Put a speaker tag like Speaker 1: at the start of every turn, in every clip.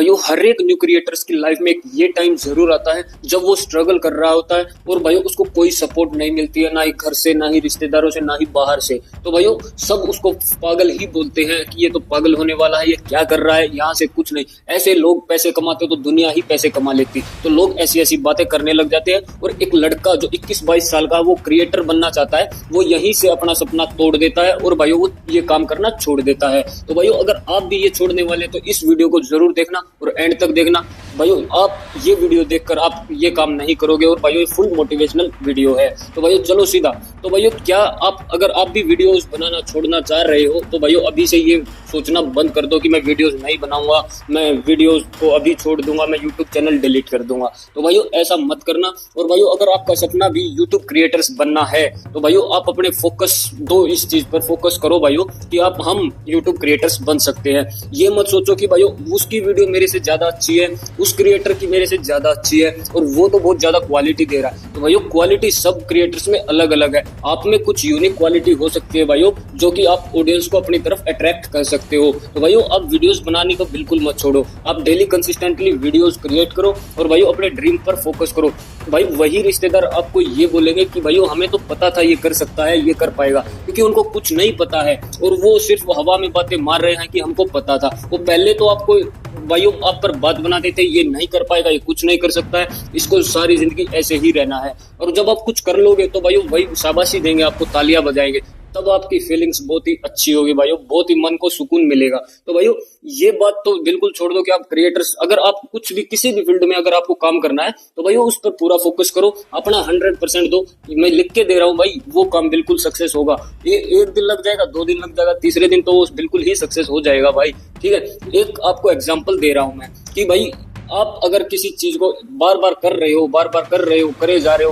Speaker 1: भाइयों हर एक new creators की लाइफ में एक ये टाइम जरूर आता है जब वो स्ट्रगल कर रहा होता है और भाइयों उसको कोई सपोर्ट नहीं मिलती है, ना ही घर से, ना ही रिश्तेदारों से, ना ही बाहर से। तो भाइयों सब उसको पागल ही बोलते हैं कि ये तो पागल होने वाला है, ये क्या कर रहा है, यहाँ से कुछ नहीं। ऐसे लोग पैसे कमाते तो दुनिया ही पैसे कमा लेती। तो लोग ऐसी ऐसी बातें करने लग जाते हैं और एक लड़का जो 21-22 साल का वो क्रिएटर बनना चाहता है, वो यहीं से अपना सपना तोड़ देता है और भाइयों वो ये काम करना छोड़ देता है। तो भाइयों अगर आप भी ये छोड़ने वाले तो इस वीडियो को जरूर देखना और एंड तक देखना। भाइयों आप ये वीडियो देखकर आप ये काम नहीं करोगे और भाइयों ये फुल मोटिवेशनल वीडियो है। तो भाइयों चलो सीधा। तो भाइयों क्या आप अगर आप भी वीडियोस बनाना छोड़ना चाह रहे हो तो भाइयों अभी से ये सोचना बंद कर दो कि मैं वीडियोस नहीं बनाऊंगा, मैं वीडियोस को अभी छोड़ दूंगा, मैं यूट्यूब चैनल डिलीट कर दूंगा। तो भाइयों ऐसा मत करना। और भाइयों अगर आपका सपना भी यूट्यूब क्रिएटर्स बनना है तो भाइयों आप अपने फोकस दो, इस चीज पर फोकस करो भाइयों कि आप हम यूट्यूब क्रिएटर्स बन सकते हैं। ये मत सोचो कि भाइयों उसकी वीडियो मेरे से ज्यादा अच्छी है, उस क्रिएटर की मेरे से ज्यादा अच्छी है और वो तो बहुत ज्यादा क्वालिटी दे रहा है। तो भाइयों क्वालिटी सब क्रिएटर्स में अलग अलग है। आप में कुछ यूनिक क्वालिटी हो सकती है भाइयों जो कि आप ऑडियंस को अपनी तरफ अट्रैक्ट कर सकते हो। तो भाइयों आप वीडियोस बनाने को बिल्कुल मत छोड़ो, आप डेली कंसिस्टेंटली वीडियोस क्रिएट करो और भाइयों अपने ड्रीम पर फोकस करो। भाई वही रिश्तेदार आपको ये बोलेंगे कि भाइयों हमें तो पता था ये कर सकता है, ये कर पाएगा, क्योंकि उनको कुछ नहीं पता है और वो सिर्फ हवा में बातें मार रहे हैं कि हमको पता था। वो पहले तो आपको भाइयों आप पर बात बनाते थे, ये नहीं कर पाएगा, ये कुछ नहीं कर सकता है, इसको सारी जिंदगी ऐसे ही रहना है। और जब आप कुछ कर लोगे तो भाइयों वही शाबाशी देंगे, आपको तालियां बजाएंगे, तब आपकी फीलिंग्स बहुत ही अच्छी होगी भाइयों, बहुत ही मन को सुकून मिलेगा। तो भाइयों ये बात तो बिल्कुल छोड़ दो कि आप क्रिएटर्स, अगर आप कुछ भी किसी भी फील्ड में अगर आपको काम करना है तो भाइयों उस पर पूरा फोकस करो, अपना 100% दो। मैं लिख के दे रहा हूँ भाई, वो काम बिल्कुल सक्सेस होगा। ये 1 दिन लग जाएगा, 2 दिन लग जाएगा, तीसरे दिन तो वो बिल्कुल ही सक्सेस हो जाएगा भाई। ठीक है, एक आपको एग्जाम्पल दे रहा हूँ मैं कि भाई आप अगर किसी चीज को बार बार कर रहे हो, बार बार कर रहे हो, करे जा रहे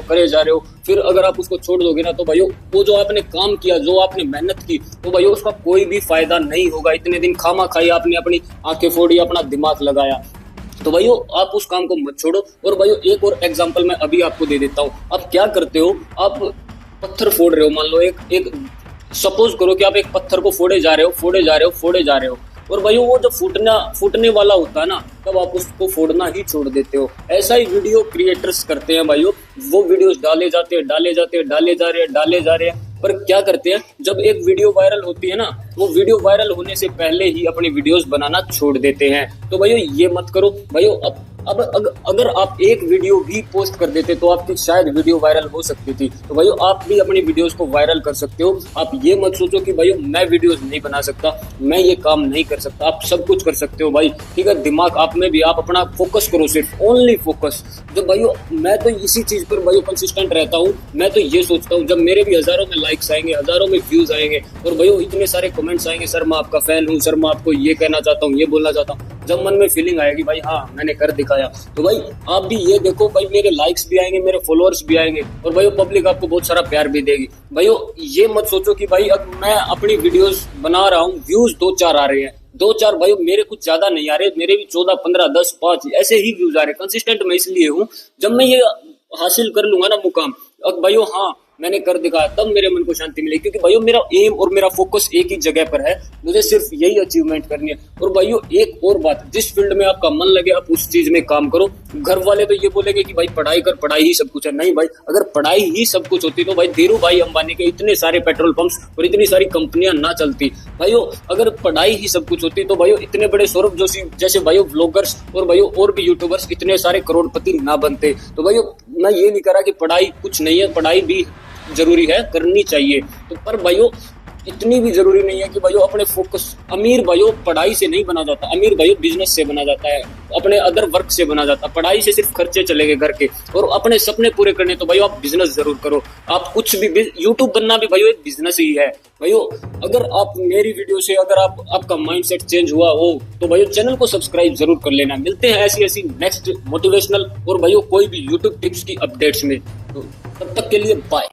Speaker 1: हो, फिर अगर आप उसको छोड़ दोगे ना तो भाइयों वो जो आपने काम किया, जो आपने मेहनत की, तो भाइयों उसका कोई भी फायदा नहीं होगा। इतने दिन खामा खाई आपने, अपनी आंखें फोड़ी, अपना दिमाग लगाया। तो भाइयों आप उस काम को मत छोड़ो। और भाइयों एक और एग्जांपल मैं अभी आपको दे देता हूँ। आप क्या करते हो, आप पत्थर फोड़ रहे हो, मान लो एक सपोज करो कि आप एक पत्थर को फोड़े जा रहे हो और भाइयों वो जब फूटने वाला होता है ना, तब आप उसको फोड़ना ही छोड़ देते हो। ऐसा ही वीडियो क्रिएटर्स करते हैं भाइयों, वो वीडियोस डाले जा रहे हैं, पर क्या करते हैं, जब एक वीडियो वायरल होती है ना, वो वीडियो वायरल होने से पहले ही अपनी वीडियोस बनाना छोड़ देते हैं। तो भाइयों ये मत करो भाइयों। अब अगर आप एक वीडियो भी पोस्ट कर देते तो आपकी शायद वीडियो वायरल हो सकती थी। तो भाइयों आप भी अपनी वीडियोस को वायरल कर सकते हो। आप ये मत सोचो कि भाइयों मैं वीडियोस नहीं बना सकता, मैं ये काम नहीं कर सकता। आप सब कुछ कर सकते हो भाई। ठीक है, दिमाग आप में भी, आप अपना फोकस करो, सिर्फ ओनली फोकस। जब भाइयों मैं तो इसी चीज पर भाइयों कंसिस्टेंट रहता हूँ। मैं तो ये सोचता हूँ जब मेरे भी हजारों में लाइक्स आएंगे, हजारों में व्यूज आएंगे और भाइयों इतने सारे कमेंट्स आएंगे, सर मैं आपका फैन हूँ, सर मैं आपको ये कहना चाहता हूँ, ये बोलना चाहता हूँ, जब मन में फीलिंग आएगी भाई हाँ मैंने कर दिखाया, तो भाई आप भी ये देखो भाई मेरे लाइक्स भी आएंगे, मेरे फॉलोअर्स भी आएंगे और भाई पब्लिक आपको बहुत सारा प्यार भी देगी। भाइयों ये मत सोचो कि भाई अब मैं अपनी वीडियोस बना रहा हूँ, व्यूज 2-4 आ रहे हैं, 2-4 भाइयों मेरे कुछ ज्यादा नहीं आ रहे, मेरे भी 14, 15, 10, 5 ऐसे ही व्यूज आ रहे। कंसिस्टेंट मैं इसलिए हूँ, जब मैं ये हासिल कर लूंगा ना मुकाम, अब भाइयों हाँ मैंने कर दिखाया, तब मेरे मन को शांति मिलेगी, क्योंकि भाइयों मेरा एम और मेरा फोकस एक ही जगह पर है, मुझे सिर्फ यही अचीवमेंट करनी है। और भाइयों एक और बात, जिस फील्ड में आपका मन लगे आप उस चीज में काम करो। घर वाले तो ये बोलेंगे कि भाई पढ़ाई कर, पढ़ाई ही सब कुछ है। नहीं भाई, अगर पढ़ाई ही सब कुछ होती तो भाई धीरू भाई अंबानी के इतने सारे पेट्रोल पंप्स और इतनी सारी कंपनियां ना चलती। भाइयों अगर पढ़ाई ही सब कुछ होती तो भाइयों इतने बड़े सौरभ जोशी जैसे भाइयों व्लॉगर्स और भाइयों और भी यूट्यूबर्स इतने सारे करोड़पति ना बनते। तो भाइयों मैं ये नहीं कह रहा कि पढ़ाई कुछ नहीं है, पढ़ाई भी जरूरी है, करनी चाहिए, तो पर भाइयों इतनी भी जरूरी नहीं है कि भाइयों अपने फोकस। अमीर भाइयों पढ़ाई से नहीं बना जाता, अमीर भाइयों बिजनेस से बना जाता है, अपने अदर वर्क से बना जाता है। पढ़ाई से सिर्फ खर्चे चलेंगे घर के, और अपने सपने पूरे करने तो भाइयों आप बिजनेस जरूर करो। आप कुछ भी, यूट्यूब बनना भी भाइयों एक बिजनेस ही है। भाइयों अगर आप मेरी वीडियो से अगर आपका माइंडसेट चेंज हुआ हो तो भाइयों चैनल को सब्सक्राइब जरूर कर लेना। मिलते हैं ऐसी नेक्स्ट मोटिवेशनल और भाइयों कोई भी यूट्यूब टिप्स की अपडेट्स में, तो तब तक के लिए बाय।